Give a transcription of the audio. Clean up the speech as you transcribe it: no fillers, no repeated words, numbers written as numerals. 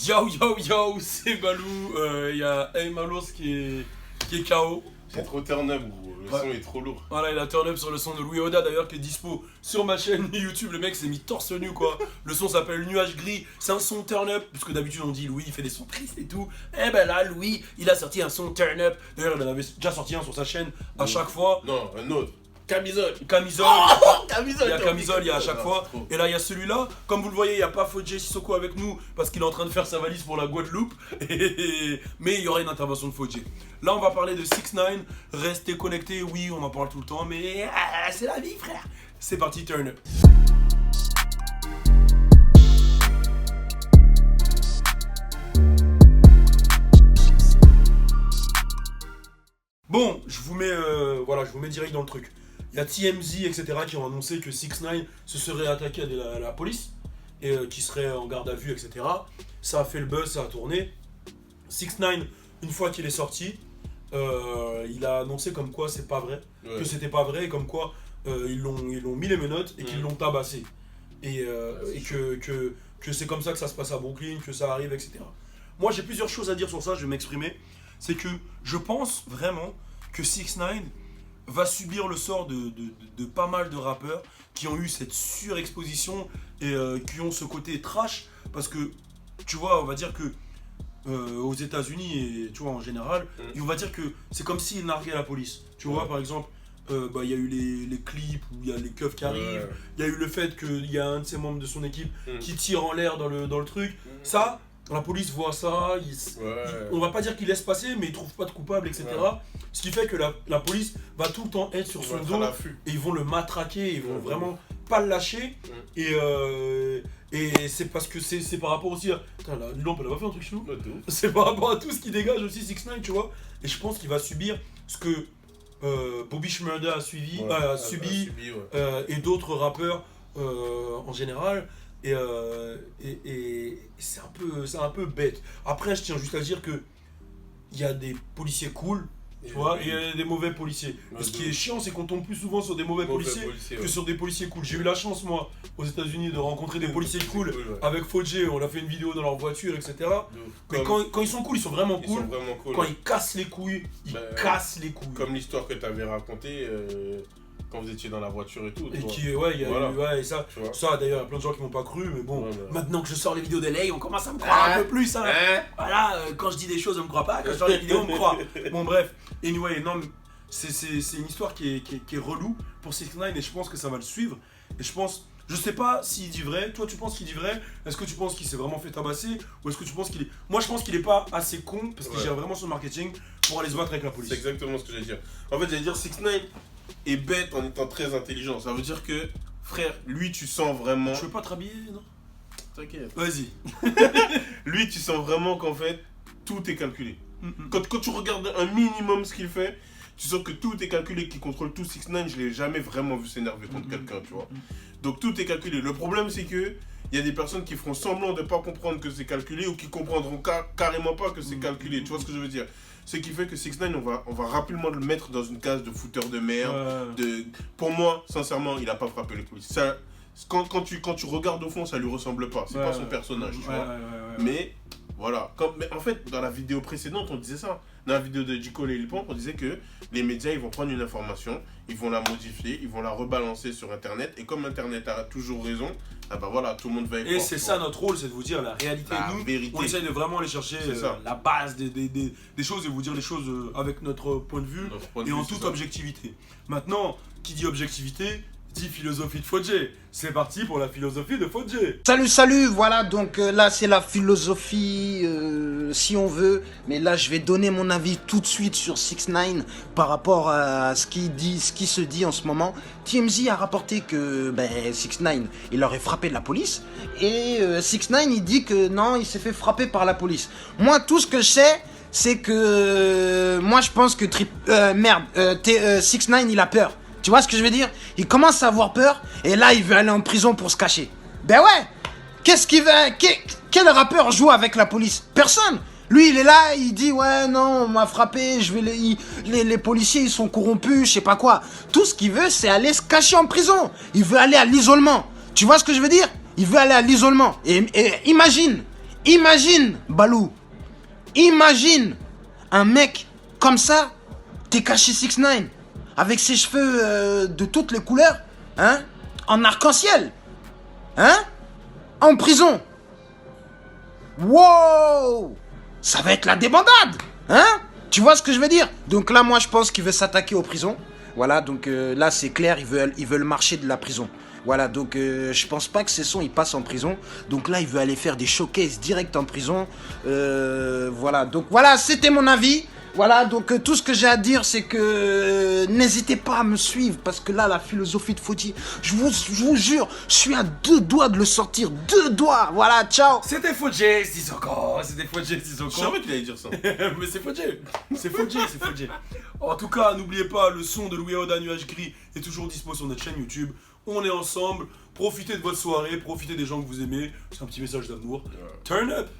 Yo yo yo, c'est Balou. Il y a Malos qui est KO. C'est trop turn up, gros. Le son est trop lourd. Voilà, il a turn up sur le son de Louis Oda d'ailleurs qui est dispo sur ma chaîne YouTube. Le mec s'est mis torse nu quoi. Le son s'appelle Nuage Gris. C'est un son turn up. Puisque d'habitude on dit Louis il fait des sons tristes et tout. Et ben là, Louis il a sorti un son turn up. D'ailleurs, il en avait déjà sorti un sur sa chaîne à chaque fois. Non, un autre. Camisole. Camisole. Camisole. Il y a Camisole, il y a à chaque fois. Et là, il y a celui-là. Comme vous le voyez, il n'y a pas Fodje Sissoko avec nous parce qu'il est en train de faire sa valise pour la Guadeloupe. Mais il y aura une intervention de Fodje. Là, on va parler de 6ix9ine. Restez connectés. Oui, on en parle tout le temps. Mais c'est la vie, frère. C'est parti, turn up. Bon, je vous mets direct dans le truc. Il y a TMZ, etc. qui ont annoncé que 6ix9ine se serait attaqué à la police et qui serait en garde à vue, etc. Ça a fait le buzz, ça a tourné. 6ix9ine, une fois qu'il est sorti, il a annoncé comme quoi c'est pas vrai, que c'était pas vrai, et comme quoi ils l'ont mis les menottes et qu'ils l'ont tabassé. Et que c'est comme ça que ça se passe à Brooklyn, que ça arrive, etc. Moi j'ai plusieurs choses à dire sur ça, je vais m'exprimer. C'est que je pense vraiment que 6ix9ine va subir le sort de pas mal de rappeurs qui ont eu cette surexposition et qui ont ce côté trash, parce que tu vois, on va dire que aux États-Unis et tu vois en général, on va dire que c'est comme s'ils narguaient la police. Tu vois, par exemple, il y a eu les clips où il y a les keufs qui arrivent, il y a eu le fait qu'il y a un de ses membres de son équipe qui tire en l'air dans le truc. Ça, la police voit ça, on va pas dire qu'ils laissent passer, mais ils trouvent pas de coupable, etc. Ce qui fait que la police va tout le temps être sur son dos et ils vont le matraquer, ils vont vraiment pas le lâcher. Et c'est parce que c'est par rapport aussi à... Putain, la lampe elle a pas fait un truc chelou. C'est par rapport à tout ce qui dégage aussi 6ix9ine, tu vois. Et je pense qu'il va subir ce que Bobby Shmurda a subi et d'autres rappeurs en général. Et c'est un peu bête. Après, je tiens juste à dire que il y a des policiers cool, tu vois, et il y a des mauvais policiers. Et ce qui est chiant, c'est qu'on tombe plus souvent sur des mauvais policiers que sur des policiers cool. J'ai eu la chance, moi, aux États-Unis, de rencontrer des policiers cool avec Fodje. On a fait une vidéo dans leur voiture, etc. Mais quand ils sont cool, ils sont vraiment cool. Quand ils cassent les couilles, ils cassent les couilles. Comme l'histoire que tu avais racontée. Quand vous étiez dans la voiture et tout. Et qui, et ça d'ailleurs, il y a plein de gens qui m'ont pas cru, mais bon, maintenant que je sors les vidéos de LA, on commence à me croire un peu plus. Voilà, quand je dis des choses, on me croit pas, quand je sors les vidéos, on me croit. Bon, bref, anyway, non, c'est une histoire qui est relou pour 6ix9ine et je pense que ça va le suivre. Et je sais pas s'il dit vrai. Toi, tu penses qu'il dit vrai? Est-ce que tu penses qu'il s'est vraiment fait tabasser? Ou est-ce que tu penses qu'il est... Moi, je pense qu'il est pas assez con parce qu'il gère vraiment son marketing pour aller se battre avec la police. C'est exactement ce que j'allais dire. En fait, j'allais dire 6ix9ine est bête en étant très intelligent. Ça veut dire que, frère, lui, tu sens vraiment... Je veux pas te rhabiller, non? T'inquiète. Vas-y. Lui, tu sens vraiment qu'en fait, tout est calculé. Quand tu regardes un minimum ce qu'il fait, tu sens que tout est calculé, qu'il contrôle tout. 6ix9ine, je l'ai jamais vraiment vu s'énerver contre quelqu'un, tu vois. Donc tout est calculé. Le problème, c'est que il y a des personnes qui feront semblant de pas comprendre que c'est calculé ou qui comprendront carrément pas que c'est calculé. Tu vois ce que je veux dire? Ce qui fait que 6ix9ine, on va rapidement le mettre dans une case de fouteur de merde. Pour moi, sincèrement, il a pas frappé les polices. Ça, quand tu regardes au fond, ça lui ressemble pas. C'est pas son personnage, tu vois. Mais voilà. Mais en fait, dans la vidéo précédente, on disait ça. Dans la vidéo de J. Cole et Lil Pump, on disait que les médias, ils vont prendre une information, ils vont la modifier, ils vont la rebalancer sur Internet. Et comme Internet a toujours raison, ah bah voilà, tout le monde va y croire. Et c'est ça notre rôle, c'est de vous dire la réalité. Nous, vérité. On essaye de vraiment aller chercher la base des choses et vous dire les choses avec notre point de vue et en toute objectivité. Maintenant, qui dit objectivité dit philosophie de Fodje. C'est parti pour la philosophie de Fodje. Salut, voilà, donc là c'est la philosophie si on veut, mais là je vais donner mon avis tout de suite sur 6ix9ine par rapport à ce qui se dit en ce moment. TMZ a rapporté que 6ix9ine il aurait frappé de la police et 6ix9ine il dit que non, il s'est fait frapper par la police. Moi tout ce que je sais, c'est que moi je pense que 6ix9ine il a peur. Tu vois ce que je veux dire? Il commence à avoir peur et là il veut aller en prison pour se cacher. Ben ouais. Qu'est-ce qu'il veut? Quel rappeur joue avec la police? Personne. Lui il est là, il dit ouais non on m'a frappé, les policiers ils sont corrompus, je sais pas quoi. Tout ce qu'il veut c'est aller se cacher en prison. Il veut aller à l'isolement. Tu vois ce que je veux dire? Il veut aller à l'isolement. Et imagine Imagine, Balou. Imagine un mec comme ça, Tekashi 69, avec ses cheveux de toutes les couleurs, hein, en arc-en-ciel, hein, en prison. Wow, ça va être la débandade, hein. Tu vois ce que je veux dire? Donc là, moi, je pense qu'il veut s'attaquer aux prisons. Voilà, donc là, c'est clair, ils veulent marcher de la prison. Voilà, donc je pense pas que ces sons ils passent en prison. Donc là, il veut aller faire des showcases direct en prison. Voilà, donc voilà, c'était mon avis. Voilà, donc tout ce que j'ai à dire, c'est que n'hésitez pas à me suivre, parce que là, la philosophie de Fodji, je vous jure, je suis à 2 doigts de le sortir, 2 doigts. Voilà, ciao. C'était Fodji Sissoko, c'était Fodji Sissoko. Je savais qu'il allait dire ça. Mais c'est Fodji, c'est Fodji, c'est Fodji. En tout cas, n'oubliez pas, le son de Louis Aoda Nuage Gris est toujours dispo sur notre chaîne YouTube. On est ensemble, profitez de votre soirée, profitez des gens que vous aimez. C'est un petit message d'amour. Turn up.